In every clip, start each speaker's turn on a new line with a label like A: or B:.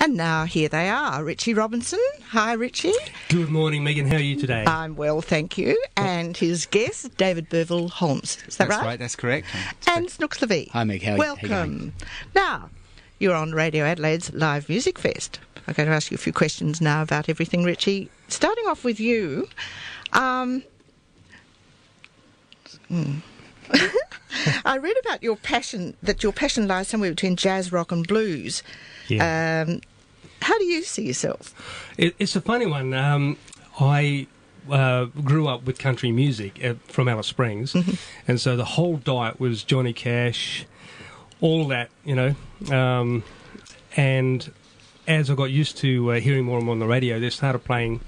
A: And now here they are, Richie Robinson. Hi, Richie.
B: Good morning, Megan. How are you today?
A: I'm well, thank you. And his guest, David Burvill-Holmes. Is that right?
C: That's right, that's correct.
A: And Snooks Levy.
D: Hi, Meg. How are you?
A: Welcome. Now, you're on Radio Adelaide's Live Music Fest. I'm going to ask you a few questions now about everything, Richie. Starting off with you, I read about your passion, that your passion lies somewhere between jazz, rock and blues.
B: Yeah.
A: How do you see yourself?
B: It's a funny one. I grew up with country music from Alice Springs, and so the whole diet was Johnny Cash, all that, you know. And as I got used to hearing more and more on the radio, they started playing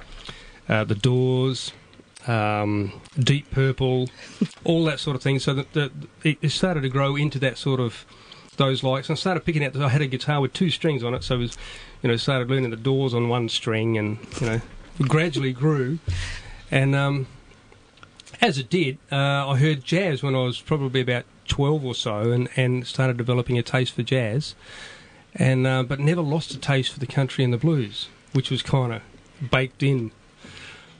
B: The Doors, Deep Purple, all that sort of thing. So that it started to grow into that sort of those likes, and I started picking out. I had a guitar with two strings on it, so it was, you know, started learning The Doors on one string, and you know, gradually grew. And as it did, I heard jazz when I was probably about 12 or so, and started developing a taste for jazz, and but never lost a taste for the country and the blues, which was kind of baked in.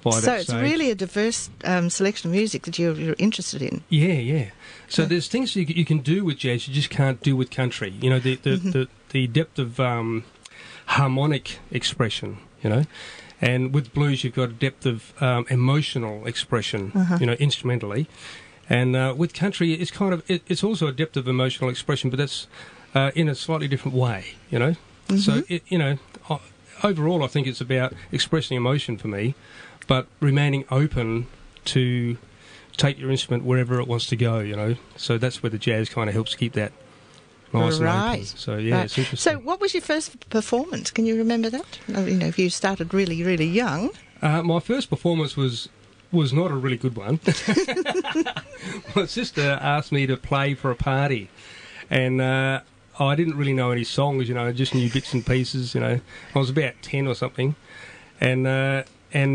A: So it's really a diverse selection of music that you're interested in.
B: Yeah. So there's things you can do with jazz you just can't do with country. You know, the depth of harmonic expression, you know. And with blues you've got a depth of emotional expression, you know, instrumentally. And with country it's kind of, it's also a depth of emotional expression, but that's in a slightly different way, you know. So, you know, overall I think it's about expressing emotion for me, but remaining open to take your instrument wherever it wants to go, you know. So that's where the jazz kind of helps keep that nice and open. So, yeah, it's interesting.
A: So what was your first performance? Can you remember that? You know, if you started really, really young.
B: My first performance was not a really good one. My sister asked me to play for a party, and I didn't really know any songs, you know, I just knew bits and pieces, you know. I was about 10 or something, and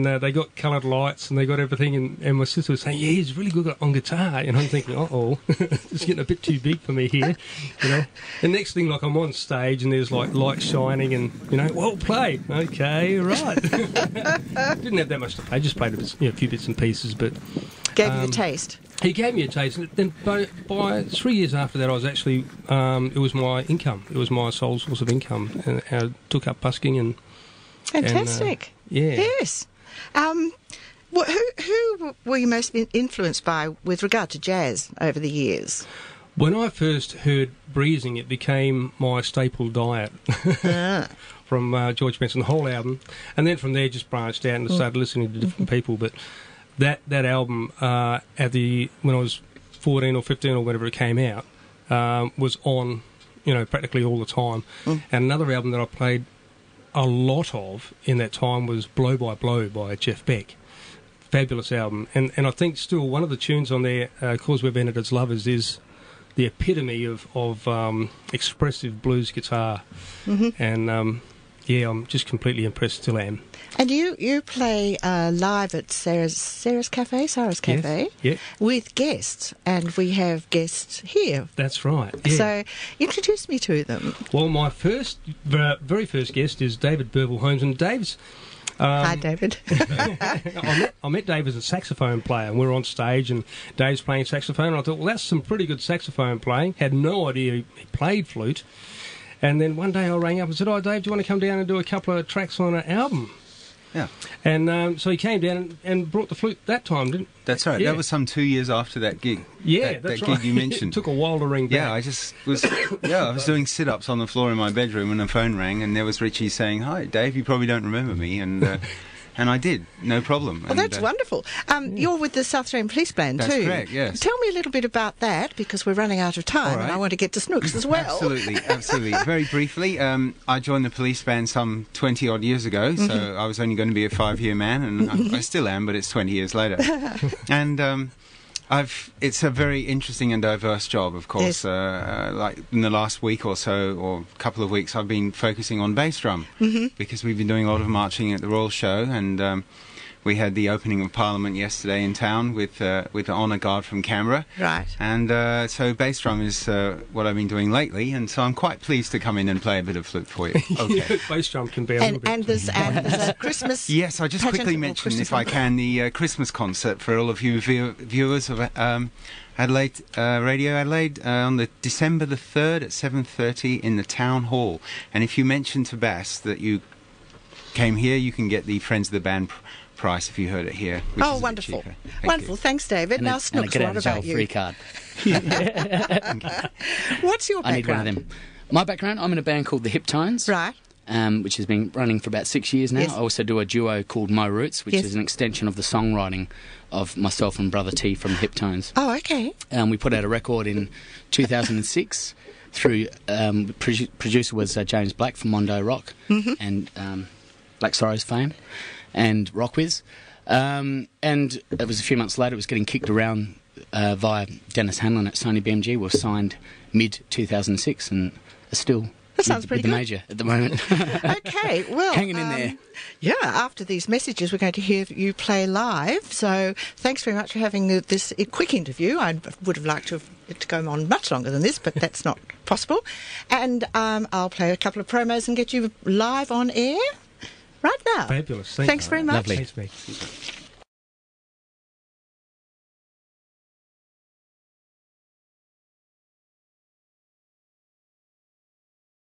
B: they got coloured lights and they got everything, and my sister was saying, yeah, he's really good on guitar, and I'm thinking, uh-oh, it's getting a bit too big for me here, you know. And next thing, like, I'm on stage and there's like lights shining and, you know, well played, okay, right. Didn't have that much to play, just played a few bits and pieces, but...
A: Gave you the taste.
B: He gave me a taste, and then by 3 years after that I was actually, it was my income, it was my sole source of income, and I took up busking and...
A: Fantastic.
B: Yeah.
A: Yes. Who were you most influenced by with regard to jazz over the years?
B: When I first heard breezing, it became my staple diet from George Benson, the whole album. And then from there just branched out and started listening to different people. But that album, when I was 14 or 15 or whenever it came out, was on, you know, practically all the time. And another album that I played a lot of in that time was Blow by Blow by Jeff Beck. Fabulous album. And I think still one of the tunes on there, Cause We've Ended as Lovers, is the epitome of expressive blues guitar. And yeah, I'm just completely impressed, still am.
A: And you play live at Sarah's Cafe,
B: yes,
A: with guests, and we have guests here.
B: That's right. Yeah.
A: So introduce me to them.
B: Well, my very first guest is David Burvill-Holmes, and Dave's...
A: Hi, David.
B: I met Dave as a saxophone player, and we were on stage, and Dave's playing saxophone, and I thought, well, that's some pretty good saxophone playing. Had no idea he played flute. And then one day I rang up and said, oh, Dave, do you want to come down and do a couple of tracks on an album?
C: Yeah.
B: And so he came down and brought the flute that time, didn't he?
C: That's right. Yeah. That was some 2 years after that gig.
B: Yeah,
C: that gig you mentioned.
B: It took a while to ring back.
C: Yeah, I was doing sit-ups on the floor in my bedroom when the phone rang, and there was Richie saying, hi, Dave, you probably don't remember me, and I did, no problem.
A: Well, that's wonderful. You're with the South Australian Police Band too.
C: That's correct, yes.
A: Tell me a little bit about that, because we're running out of time, and I want to get to Snooks as well.
C: Absolutely. Very briefly, I joined the police band some 20-odd years ago, so I was only going to be a 5-year man, and I still am, but it's 20 years later. And it's a very interesting and diverse job, of course. Yes. Like in the last week or so, or a couple of weeks, I've been focusing on bass drum, because we've been doing a lot of marching at the Royal Show, and we had the opening of Parliament yesterday in town with the honour guard from Canberra.
A: Right.
C: And so bass drum is what I've been doing lately, and so I'm quite pleased to come in and play a bit of flute for you. Okay.
B: Bass drum can be a little bit.
A: And there's a Christmas.
C: Yes, I just quickly mention, if I can, the Christmas concert for all of you viewers of Adelaide, Radio Adelaide, on the December the 3rd at 7:30 in the Town Hall. And if you mention to Bass that you came here, you can get the Friends of the Band price if you heard it here. Which is a bit
A: wonderful.
C: cheaper.
A: Wonderful. Thanks, David. Now, Snooks, what about you?
D: Free card.
A: What's your background?
D: I need one of them. My background, I'm in a band called the Hip Tones.
A: Right.
D: Which has been running for about 6 years now.
A: Yes.
D: I also do a duo called My Roots, which
A: Yes.
D: is an extension of the songwriting of myself and Brother T from the Hip Tones.
A: Oh, okay.
D: We put out a record in 2006 through, producer was James Black from Mondo Rock and Black Sorrows fame and Rockwiz. And it was a few months later, it was getting kicked around via Dennis Hanlon at Sony BMG. We were signed mid-2006 and are still...
A: That sounds pretty
D: with the
A: good.
D: major at the moment.
A: Okay, well...
D: Hanging in there.
A: Yeah, after these messages, we're going to hear you play live. So thanks very much for having this quick interview. I would have liked to have it to go on much longer than this, but that's not possible. And I'll play a couple of promos and get you live on air right now.
B: Fabulous.
A: Thanks very much.
D: Lovely.
B: Thanks, Meg.